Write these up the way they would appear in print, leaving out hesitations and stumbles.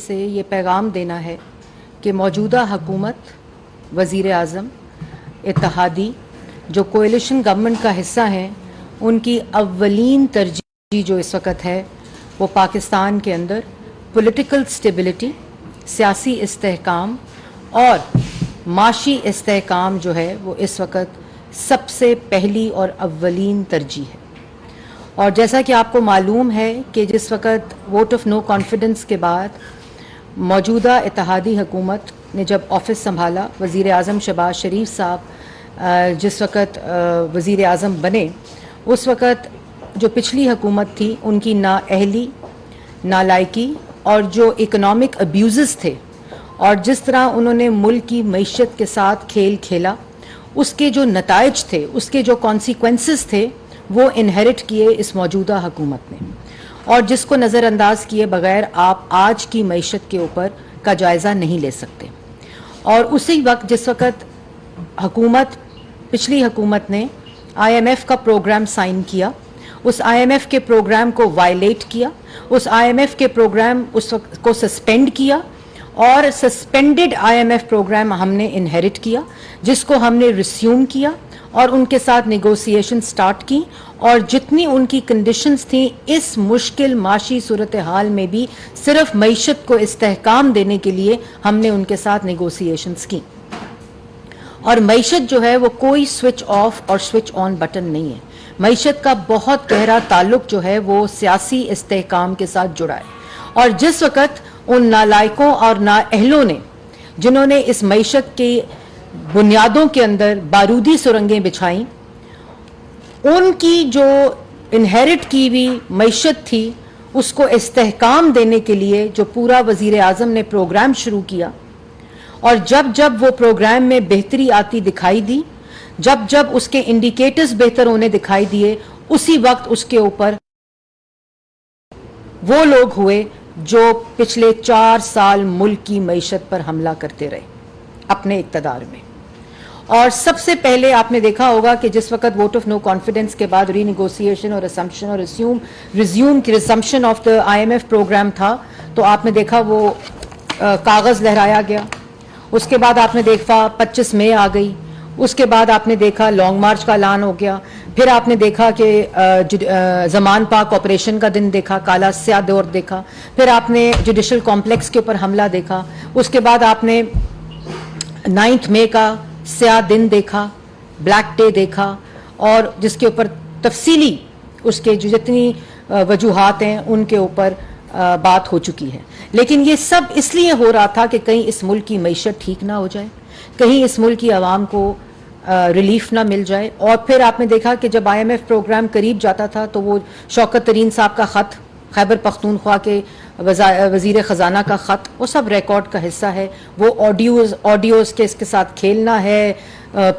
سے یہ پیغام دینا ہے کہ موجودہ حکومت، وزیر اعظم، اتحادی جو کوئلیشن گورنمنٹ کا حصہ ہیں، ان کی اولین ترجیح جو اس وقت ہے وہ پاکستان کے اندر پولیٹیکل سٹیبلٹی، سیاسی استحکام اور معاشی استحکام جو ہے وہ اس وقت سب سے پہلی اور اولین ترجیح ہے۔ اور جیسا کہ آپ کو معلوم ہے کہ جس وقت ووٹ آف نو کانفیڈنس کے بعد موجودہ اتحادی حکومت نے جب آفس سنبھالا، وزیر اعظم شہباز شریف صاحب جس وقت وزیر اعظم بنے، اس وقت جو پچھلی حکومت تھی ان کی نااہلی، نالائکی اور جو اکنامک ابیوزز تھے اور جس طرح انہوں نے ملک کی معیشت کے ساتھ کھیل کھیلا، اس کے جو نتائج تھے، اس کے جو کانسیکوینسز تھے، وہ انہیرٹ کیے اس موجودہ حکومت نے، اور جس کو نظر انداز کیے بغیر آپ آج کی معیشت کے اوپر کا جائزہ نہیں لے سکتے۔ اور اسی وقت جس وقت پچھلی حکومت نے آئی ایم ایف کا پروگرام سائن کیا، اس آئی ایم ایف کے پروگرام کو وائلیٹ کیا، اس آئی ایم ایف کے پروگرام اس وقت کو سسپینڈ کیا، اور suspended I M F programme ہم نے انہیرٹ کیا، جس کو ہم نے ریسیوم کیا اور ان کے ساتھ نیگوسیشن سٹارٹ کی، اور جتنی ان کی کنڈیشنز تھیں اس مشکل معاشی صورتحال میں بھی صرف معیشت کو استحکام دینے کے لیے ہم نے ان کے ساتھ نیگوسیشنز کی۔ اور معیشت جو ہے وہ کوئی سوئچ آف اور سوئچ آن بٹن نہیں ہے، معیشت کا بہت گہرا تعلق جو ہے وہ سیاسی استحکام کے ساتھ جڑا ہے۔ اور جس وقت ان نالائقوں اور نااہلوں نے جنہوں نے اس معیشت کی بنیادوں کے اندر بارودی سرنگیں بچھائیں، ان کی جو انہیرٹ کی ہوئی معیشت تھی اس کو استحکام دینے کے لیے جو پورا وزیر اعظم نے پروگرام شروع کیا، اور جب جب وہ پروگرام میں بہتری آتی دکھائی دی، جب جب اس کے انڈیکیٹرز بہتر ہونے دکھائی دیے، اسی وقت اس کے اوپر وہ لوگ ہوئے جو پچھلے 4 سال ملک کی معیشت پر حملہ کرتے رہے اپنے اقتدار میں۔ اور سب سے پہلے آپ نے دیکھا ہوگا کہ جس وقت ووٹ آف نو کانفیڈنس کے بعد ری نیگوسیشن اور اسمپشن اور ریزیوم کی resumption of the I M F programme تھا، تو آپ نے دیکھا وہ کاغذ لہرایا گیا، اس کے بعد آپ نے دیکھا 25 مئی آ گئی، اس کے بعد آپ نے دیکھا لانگ مارچ کا اعلان ہو گیا، پھر آپ نے دیکھا کہ زمان پاک آپریشن کا دن دیکھا، کالا سیاہ دور دیکھا، پھر آپ نے جوڈیشل کمپلیکس کے اوپر حملہ دیکھا، اس کے بعد آپ نے 9 مئی کا سیاہ دن دیکھا، بلیک ڈے دیکھا، اور جس کے اوپر تفصیلی اس کے جو جتنی وجوہات ہیں ان کے اوپر بات ہو چکی ہے۔ لیکن یہ سب اس لیے ہو رہا تھا کہ کہیں اس ملک کی معیشت ٹھیک نہ ہو جائے، کہیں اس ملک کی عوام کو ریلیف نہ مل جائے۔ اور پھر آپ نے دیکھا کہ جب آئی ایم ایف پروگرام قریب جاتا تھا تو وہ شوکت ترین صاحب کا خط، خیبر پختونخوا کے وزیر خزانہ کا خط، وہ سب ریکارڈ کا حصہ ہے، وہ آڈیوز کے اس کے ساتھ کھیلنا ہے،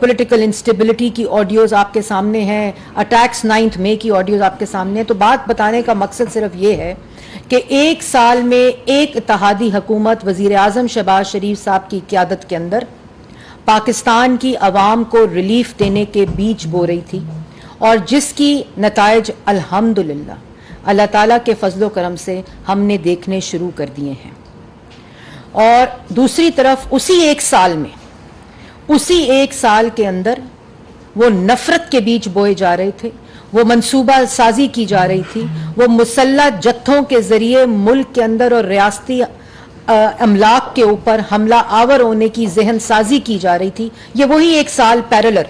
پولیٹیکل انسٹیبلٹی کی آڈیوز آپ کے سامنے ہیں، اٹیکس 9 مئی کی آڈیوز آپ کے سامنے ہیں۔ تو بات بتانے کا مقصد صرف یہ ہے کہ 1 سال میں ایک اتحادی حکومت وزیر اعظم شہباز شریف صاحب کی قیادت کے اندر پاکستان کی عوام کو ریلیف دینے کے بیج بو رہی تھی، اور جس کی نتائج الحمدللہ اللہ تعالیٰ کے فضل و کرم سے ہم نے دیکھنے شروع کر دیے ہیں۔ اور دوسری طرف اسی 1 سال کے اندر وہ نفرت کے بیج بوئے جا رہے تھے، وہ منصوبہ سازی کی جا رہی تھی، وہ مسلح جتھوں کے ذریعے ملک کے اندر اور ریاستی املاک کے اوپر حملہ آور ہونے کی ذہن سازی کی جا رہی تھی۔ یہ وہی 1 سال پیرلر،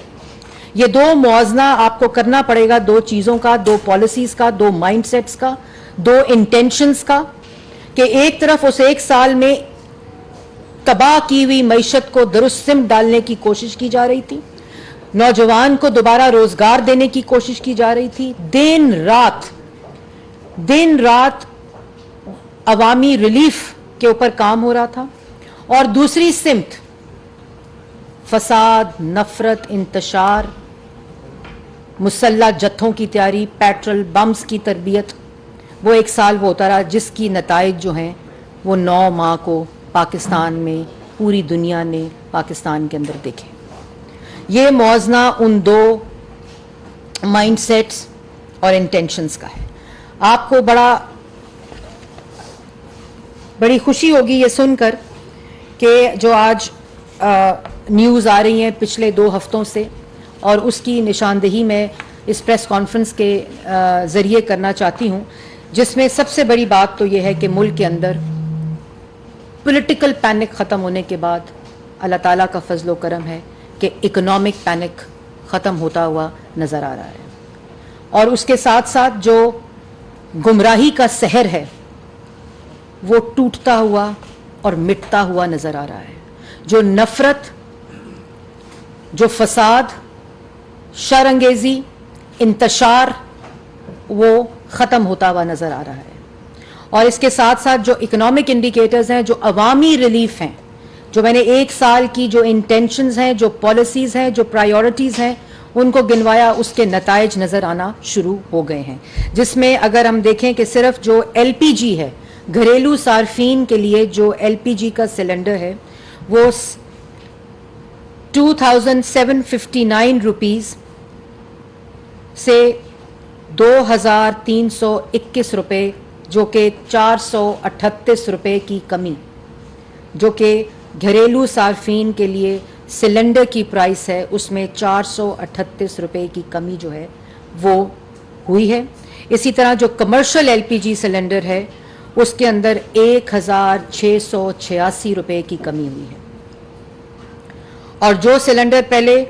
یہ 2 موازنہ آپ کو کرنا پڑے گا، 2 چیزوں کا، 2 پالیسیز کا، 2 مائنڈ سیٹس کا، 2 انٹینشنز کا، کہ ایک طرف اس 1 سال میں تباہ کی ہوئی معیشت کو درست سمت ڈالنے کی کوشش کی جا رہی تھی، نوجوان کو دوبارہ روزگار دینے کی کوشش کی جا رہی تھی، دن رات عوامی ریلیف کے اوپر کام ہو رہا تھا، اور دوسری سمت فساد، نفرت، انتشار، مسلح جتھوں کی تیاری، پیٹرل بمز کی تربیت، وہ 1 سال وہ ہوتا رہا جس کی نتائج جو ہیں وہ 9 ماہ کو پاکستان میں پوری دنیا نے پاکستان کے اندر دیکھے۔ یہ موازنہ ان 2 مائنڈ سیٹس اور انٹینشنز کا ہے۔ آپ کو بڑا بڑی خوشی ہوگی یہ سن کر کہ جو آج نیوز آ رہی ہیں پچھلے 2 ہفتوں سے، اور اس کی نشاندہی میں اس پریس کانفرنس کے ذریعے کرنا چاہتی ہوں، جس میں سب سے بڑی بات تو یہ ہے کہ ملک کے اندر پولیٹیکل پینک ختم ہونے کے بعد اللہ تعالیٰ کا فضل و کرم ہے کہ اکنامک پینک ختم ہوتا ہوا نظر آ رہا ہے، اور اس کے ساتھ ساتھ جو گمراہی کا سحر ہے وہ ٹوٹتا ہوا اور مٹتا ہوا نظر آ رہا ہے، جو نفرت، جو فساد، شر انگیزی، انتشار، وہ ختم ہوتا ہوا نظر آ رہا ہے، اور اس کے ساتھ ساتھ جو اکنامک انڈیکیٹرز ہیں، جو عوامی ریلیف ہیں، جو میں نے 1 سال کی جو انٹینشنز ہیں، جو پالیسیز ہیں، جو پرائیورٹیز ہیں، ان کو گنوایا، اس کے نتائج نظر آنا شروع ہو گئے ہیں، جس میں اگر ہم دیکھیں کہ صرف جو ایل پی جی ہے، گھریلو صارفین کے لیے جو ایل پی جی کا سلنڈر ہے وہ 2759 روپیز سے 2321 روپے، جو کہ 438 روپے کی کمی، جو کہ گھریلو صارفین کے لیے سلنڈر کی پرائس ہے، اس میں 438 روپے کی کمی جو ہے وہ ہوئی ہے۔ اسی طرح جو commercial L P G cylinder ہے اس کے اندر 1686 روپے کی کمی ہوئی ہے، اور جو سلنڈر پہلے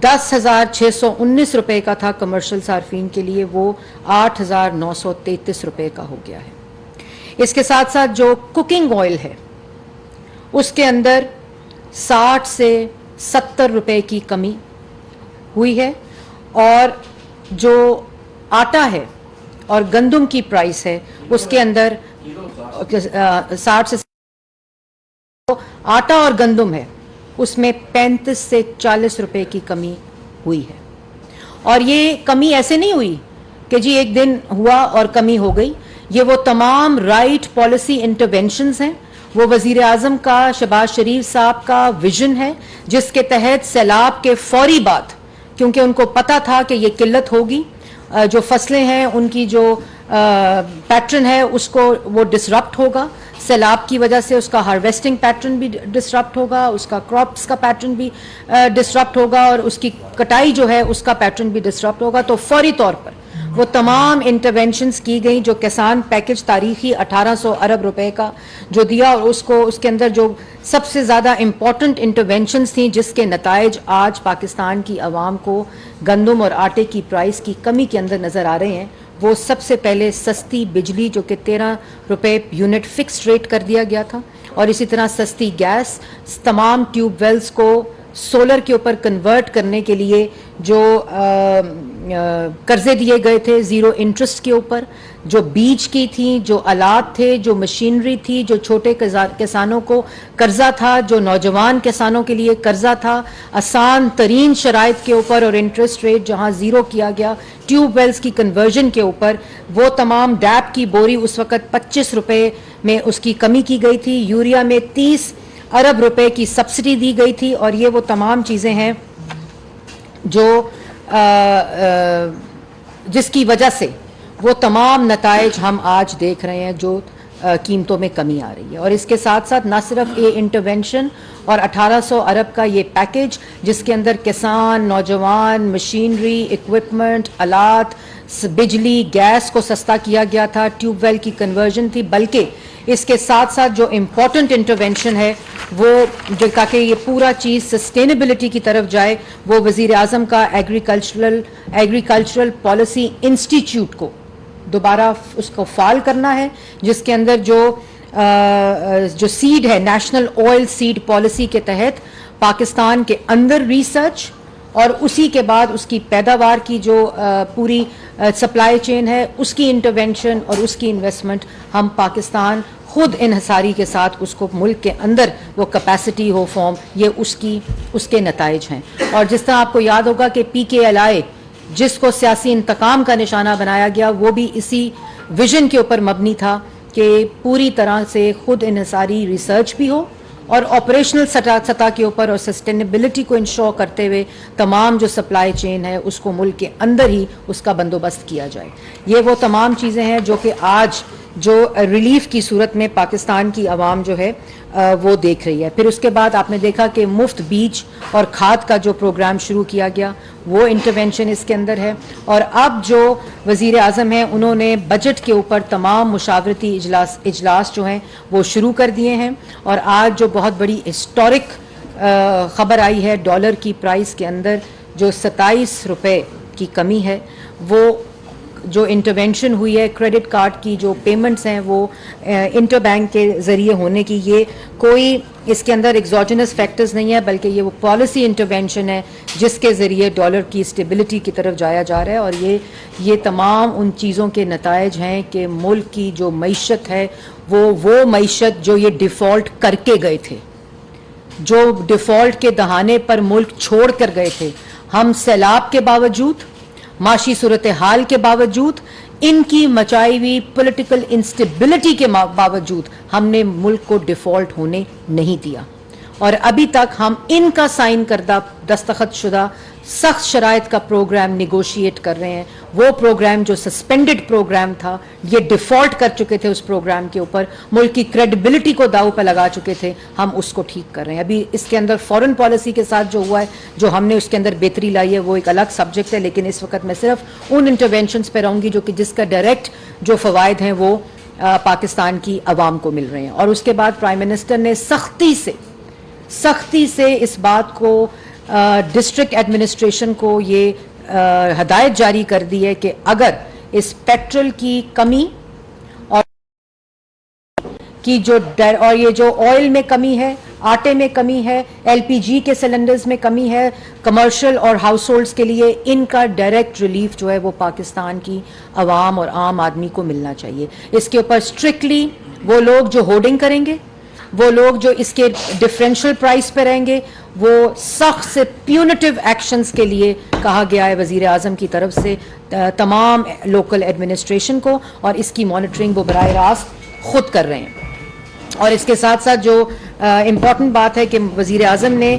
10,619 روپے کا تھا کمرشل صارفین کے لیے، وہ 8,933 روپے کا ہو گیا ہے۔ اس کے ساتھ ساتھ جو کوکنگ آئل ہے اس کے اندر 60 سے 70 روپے کی کمی ہوئی ہے، اور جو آٹا ہے اور گندم کی پرائس ہے اس کے اندر 60 سے آٹا اور گندم ہے اس میں 35 سے 40 روپے کی کمی ہوئی ہے، اور یہ کمی ایسے نہیں ہوئی کہ جی ایک دن ہوا اور کمی ہو گئی، یہ وہ تمام رائٹ پالیسی انٹرونشنز ہیں، وہ وزیر اعظم کا، شہباز شریف صاحب کا ویژن ہے، جس کے تحت سیلاب کے فوری بعد، کیونکہ ان کو پتہ تھا کہ یہ قلت ہوگی، جو فصلیں ہیں ان کی جو پیٹرن ہے اس کو وہ ڈسرپٹ ہوگا، سیلاب کی وجہ سے اس کا ہارویسٹنگ پیٹرن بھی ڈسرپٹ ہوگا، اس کا کراپس کا پیٹرن بھی ڈسرپٹ ہوگا، اور اس کی کٹائی جو ہے اس کا پیٹرن بھی ڈسرپٹ ہوگا، تو فوری طور پر وہ تمام انٹرونشنز کی گئیں، جو کسان پیکج تاریخی 1800 ارب روپے کا جو دیا، اور اس کے اندر جو سب سے زیادہ امپورٹنٹ انٹرونشنز تھیں جس کے نتائج آج پاکستان کی عوام کو گندم اور آٹے کی پرائس کی کمی کے اندر نظر آ رہے ہیں، وہ سب سے پہلے سستی بجلی جو کہ 13 روپے یونٹ فکسڈ ریٹ کر دیا گیا تھا، اور اسی طرح سستی گیس، تمام ٹیوب ویلز کو سولر کے اوپر کنورٹ کرنے کے لیے جو قرضے دیے گئے تھے زیرو انٹرسٹ کے اوپر، جو بیج کی تھیں، جو آلات تھے، جو مشینری تھی، جو چھوٹے کسانوں کو قرضہ تھا، جو نوجوان کسانوں کے لیے قرضہ تھا، آسان ترین شرائط کے اوپر اور انٹرسٹ ریٹ جہاں زیرو کیا گیا، ٹیوب ویلز کی کنورژن کے اوپر، وہ تمام ڈیپ کی بوری اس وقت 25 روپے میں اس کی کمی کی گئی تھی، یوریا میں 30 ارب روپے کی سبسڈی دی گئی تھی، اور یہ وہ تمام چیزیں ہیں جو جس کی وجہ سے وہ تمام نتائج ہم آج دیکھ رہے ہیں، جو قیمتوں میں کمی آ رہی ہے، اور اس کے ساتھ ساتھ نہ صرف یہ انٹرونشن اور 1800 ارب کا یہ پیکج جس کے اندر کسان، نوجوان، مشینری، اکوپمنٹ، آلات، بجلی، گیس کو سستا کیا گیا تھا، ٹیوب ویل کی کنورژن تھی، بلکہ اس کے ساتھ ساتھ جو امپورٹنٹ انٹرونشن ہے وہ جو تاکہ یہ پورا چیز سسٹینیبلٹی کی طرف جائے، وہ وزیر اعظم کا ایگریکلچرل پالیسی انسٹیٹیوٹ کو دوبارہ اس کو فعال کرنا ہے، جس کے اندر جو سیڈ ہے، نیشنل آئل سیڈ پالیسی کے تحت پاکستان کے اندر ریسرچ اور اسی کے بعد اس کی پیداوار کی جو پوری سپلائی چین ہے اس کی انٹرونشن اور اس کی انویسٹمنٹ، ہم پاکستان خود انحصاری کے ساتھ اس کو ملک کے اندر وہ کیپیسٹی ہو فارم، یہ اس کے نتائج ہیں۔ اور جس طرح آپ کو یاد ہوگا کہ پی کے ایل آئی جس کو سیاسی انتقام کا نشانہ بنایا گیا، وہ بھی اسی ویژن کے اوپر مبنی تھا کہ پوری طرح سے خود انحصاری ریسرچ بھی ہو اور آپریشنل سطح کے اوپر اور سسٹینیبلٹی کو انشور کرتے ہوئے تمام جو سپلائی چین ہے اس کو ملک کے اندر ہی اس کا بندوبست کیا جائے۔ یہ وہ تمام چیزیں ہیں جو کہ آج جو ریلیف کی صورت میں پاکستان کی عوام جو ہے وہ دیکھ رہی ہے. پھر اس کے بعد آپ نے دیکھا کہ مفت بیج اور کھاد کا جو پروگرام شروع کیا گیا وہ انٹرونشن اس کے اندر ہے. اور اب جو وزیر اعظم ہیں انہوں نے بجٹ کے اوپر تمام مشاورتی اجلاس جو ہیں وہ شروع کر دیے ہیں. اور آج جو بہت بڑی ہسٹورک خبر آئی ہے، ڈالر کی پرائس کے اندر جو 27 روپے کی کمی ہے، وہ جو انٹرونشن ہوئی ہے کریڈٹ کارڈ کی جو پیمنٹس ہیں وہ انٹر بینک کے ذریعے ہونے کی، یہ کوئی اس کے اندر ایگزوجنس فیکٹرز نہیں ہے بلکہ یہ وہ پالیسی انٹرونشن ہے جس کے ذریعے ڈالر کی اسٹیبلٹی کی طرف جایا جا رہا ہے. اور یہ تمام ان چیزوں کے نتائج ہیں کہ ملک کی جو معیشت ہے وہ معیشت جو یہ ڈیفالٹ کر کے گئے تھے، جو ڈیفالٹ کے دہانے پر ملک چھوڑ کر گئے تھے، ہم سیلاب کے باوجود، معاشی صورتحال کے باوجود، ان کی مچائی ہوئی پولیٹیکل انسٹیبلٹی کے باوجود ہم نے ملک کو ڈیفالٹ ہونے نہیں دیا. اور ابھی تک ہم ان کا سائن کردہ دستخط شدہ سخت شرائط کا پروگرام نیگوشیٹ کر رہے ہیں. وہ پروگرام جو سسپینڈڈ پروگرام تھا، یہ ڈیفالٹ کر چکے تھے اس پروگرام کے اوپر، ملک کی کریڈیبلٹی کو داؤ پہ لگا چکے تھے، ہم اس کو ٹھیک کر رہے ہیں. ابھی اس کے اندر فورن پالیسی کے ساتھ جو ہوا ہے، جو ہم نے اس کے اندر بہتری لائی ہے، وہ ایک الگ سبجیکٹ ہے، لیکن اس وقت میں صرف ان انٹرونشنز پہ رہوں گی جو کہ جس کا ڈائریکٹ جو فوائد ہیں وہ پاکستان کی عوام کو مل رہے ہیں. اور اس کے بعد پرائم منسٹر نے سختی سے اس بات کو ڈسٹرکٹ ایڈمنسٹریشن کو یہ ہدایت جاری کر دی ہے کہ اگر اس پیٹرول کی کمی اور یہ جو آئل میں کمی ہے، آٹے میں کمی ہے، ایل پی جی کے سلنڈرز میں کمی ہے، کمرشل اور ہاؤس ہولڈز کے لیے ان کا ڈائریکٹ ریلیف جو ہے وہ پاکستان کی عوام اور عام آدمی کو ملنا چاہیے. اس کے اوپر اسٹرکٹلی وہ لوگ جو ہورڈنگ کریں گے، وہ لوگ جو اس کے ڈفرینشل پرائس پہ رہیں گے، وہ سخت سے پیونیٹیو ایکشنز کے لیے کہا گیا ہے وزیر اعظم کی طرف سے تمام لوکل ایڈمنسٹریشن کو، اور اس کی مانیٹرنگ وہ براہ راست خود کر رہے ہیں. اور اس کے ساتھ ساتھ جو امپورٹنٹ بات ہے کہ وزیر اعظم نے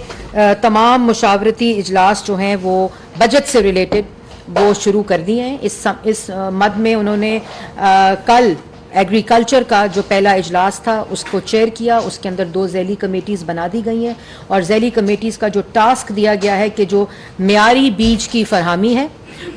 تمام مشاورتی اجلاس جو ہیں وہ بجٹ سے ریلیٹڈ وہ شروع کر دیے ہیں. اس مد میں انہوں نے کل ایگریکلچر کا جو پہلا اجلاس تھا اس کو چیئر کیا. اس کے اندر 2 ذیلی کمیٹیز بنا دی گئی ہیں، اور ذیلی کمیٹیز کا جو ٹاسک دیا گیا ہے کہ جو معیاری بیج کی فراہمی ہے،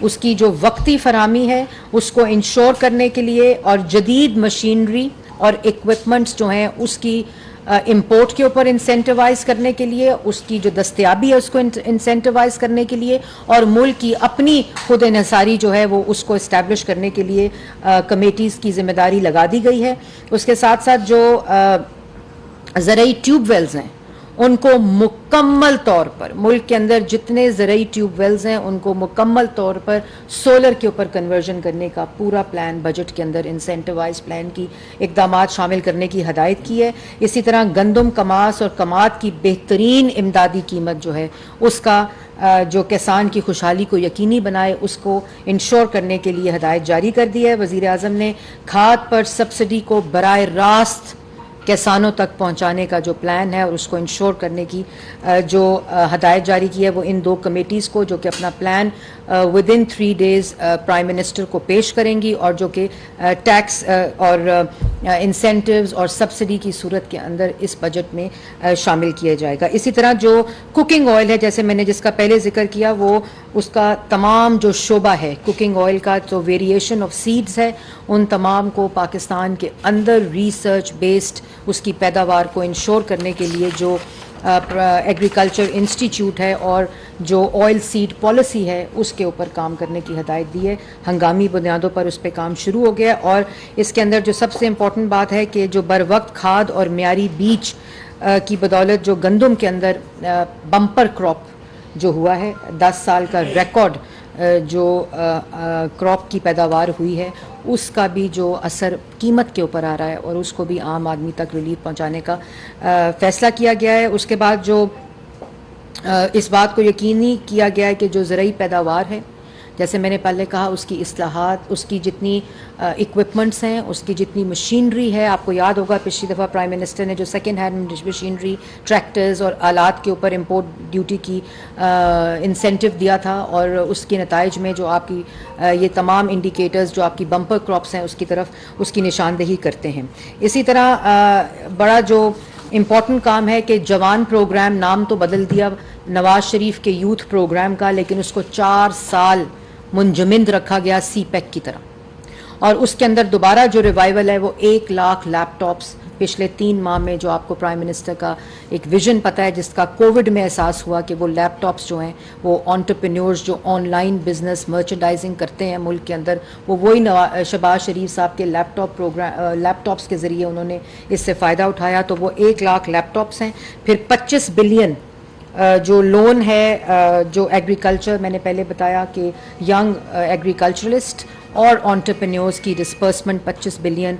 اس کی جو وقتی فراہمی ہے، اس کو انشور کرنے کے لیے، اور جدید مشینری اور ایکوپمنٹس جو ہیں اس کی امپورٹ کے اوپر انسینٹیوائز کرنے کے لیے، اس کی جو دستیابی ہے اس کو انسینٹیوائز کرنے کے لیے، اور ملک کی اپنی خود انحصاری جو ہے وہ اس کو اسٹیبلش کرنے کے لیے کمیٹیز کی ذمہ داری لگا دی گئی ہے. اس کے ساتھ ساتھ جو زرعی ٹیوب ویلز ہیں ان کو مکمل طور پر، ملک کے اندر جتنے زرعی ٹیوب ویلز ہیں ان کو مکمل طور پر سولر کے اوپر کنورژن کرنے کا پورا پلان بجٹ کے اندر انسینٹیوائز پلان کی اقدامات شامل کرنے کی ہدایت کی ہے. اسی طرح گندم، کماس اور کماد کی بہترین امدادی قیمت جو ہے اس کا جو کسان کی خوشحالی کو یقینی بنائے اس کو انشور کرنے کے لیے ہدایت جاری کر دی ہے. وزیر اعظم نے کھاد پر سبسڈی کو براہ راست کسانوں تک پہنچانے کا جو پلان ہے اور اس کو انشور کرنے کی جو ہدایت جاری کی ہے وہ ان 2 کمیٹیز کو، جو کہ اپنا plan with in 3 days prime minister کو پیش کریں گی، اور جو کہ ٹیکس اور انسینٹیوز اور سبسڈی کی صورت کے اندر اس بجٹ میں شامل کیا جائے گا. اسی طرح جو کوکنگ آئل ہے، جیسے میں نے جس کا پہلے ذکر کیا، وہ اس کا تمام جو شعبہ ہے کوکنگ آئل کا، جو ویریشن آف سیڈز ہے، ان تمام کو پاکستان کے اندر ریسرچ بیسڈ اس کی پیداوار کو انشور کرنے کے لیے جو ایگریکلچر انسٹیٹیوٹ ہے اور جو آئل سیڈ پالیسی ہے اس کے اوپر کام کرنے کی ہدایت دی ہے. ہنگامی بنیادوں پر اس پہ کام شروع ہو گیا، اور اس کے اندر جو سب سے امپورٹنٹ بات ہے کہ جو بر وقت کھاد اور معیاری بیج کی بدولت جو گندم کے اندر بمپر کراپ جو ہوا ہے، 10 سال کا ریکارڈ جو کراپ کی پیداوار ہوئی ہے، اس کا بھی جو اثر قیمت کے اوپر آ رہا ہے اور اس کو بھی عام آدمی تک ریلیف پہنچانے کا فیصلہ کیا گیا ہے. اس کے بعد جو اس بات کو یقینی کیا گیا ہے کہ جو زرعی پیداوار ہے، جیسے میں نے پہلے کہا اس کی اصلاحات، اس کی جتنی اکوپمنٹس ہیں، اس کی جتنی مشینری ہے. آپ کو یاد ہوگا پچھلی دفعہ پرائم منسٹر نے جو سیکنڈ ہینڈ مشینری، ٹریکٹرز اور آلات کے اوپر امپورٹ ڈیوٹی کی انسینٹیو دیا تھا، اور اس کے نتائج میں جو آپ کی یہ تمام انڈیکیٹرز جو آپ کی بمپر کراپس ہیں اس کی طرف اس کی نشاندہی کرتے ہیں. اسی طرح بڑا جو امپورٹنٹ کام ہے کہ جوان پروگرام، نام تو بدل دیا نواز شریف کے یوتھ پروگرام کا، لیکن اس کو 4 سال منجمد رکھا گیا سی پیک کی طرح. اور اس کے اندر دوبارہ جو ریوائول ہے وہ 1 لاکھ لیپ ٹاپس پچھلے 3 ماہ میں، جو آپ کو پرائم منسٹر کا ایک ویژن پتہ ہے جس کا کووڈ میں احساس ہوا کہ وہ لیپ ٹاپس جو ہیں وہ انٹرپرینیورز جو آن لائن بزنس مرچنڈائزنگ کرتے ہیں ملک کے اندر، وہ وہی شہباز شریف صاحب کے لیپ ٹاپس کے ذریعے انہوں نے اس سے فائدہ اٹھایا. تو وہ 1 لاکھ لیپ ٹاپس ہیں. پھر 25 بلین جو لون ہے جو ایگریکلچر، میں نے پہلے بتایا کہ ینگ ایگریکلچرلسٹ اور انٹرپرینیورز کی ڈسپرسمنٹ 25 بلین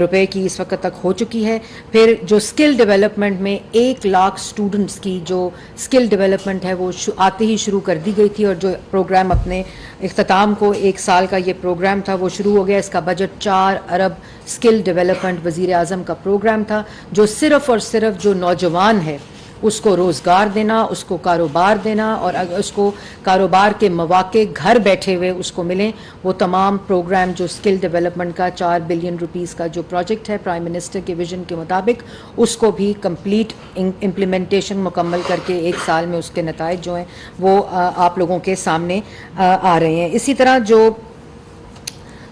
روپے کی اس وقت تک ہو چکی ہے. پھر جو اسکل ڈیولپمنٹ میں 1 لاکھ اسٹوڈنٹس کی جو اسکل ڈیولپمنٹ ہے وہ آتے ہی شروع کر دی گئی تھی، اور جو پروگرام اپنے اختتام کو 1 سال کا یہ پروگرام تھا وہ شروع ہو گیا. اس کا بجٹ 4 ارب اسکل ڈیولپمنٹ وزیر اعظم کا پروگرام تھا، جو صرف اور صرف جو نوجوان ہے اس کو روزگار دینا، اس کو کاروبار دینا، اور اس کو کاروبار کے مواقع گھر بیٹھے ہوئے اس کو ملیں. وہ تمام پروگرام جو اسکل ڈیولپمنٹ کا 4 بلین روپیز کا جو پروجیکٹ ہے پرائم منسٹر کے ویژن کے مطابق، اس کو بھی کمپلیٹ امپلیمنٹیشن مکمل کر کے 1 سال میں اس کے نتائج جو ہیں وہ آپ لوگوں کے سامنے آ رہے ہیں. اسی طرح جو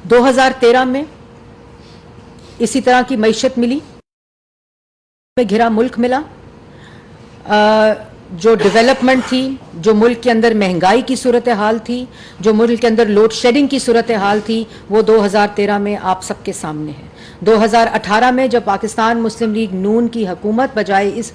2013 میں اسی طرح کی معیشت ملی، میں گھرا ملک ملا، جو ڈیولپمنٹ تھی، جو ملک کے اندر مہنگائی کی صورتحال تھی، جو ملک کے اندر لوڈ شیڈنگ کی صورتحال تھی، وہ 2013 میں آپ سب کے سامنے ہے. 2018 میں جب پاکستان مسلم لیگ نون کی حکومت بجائے اس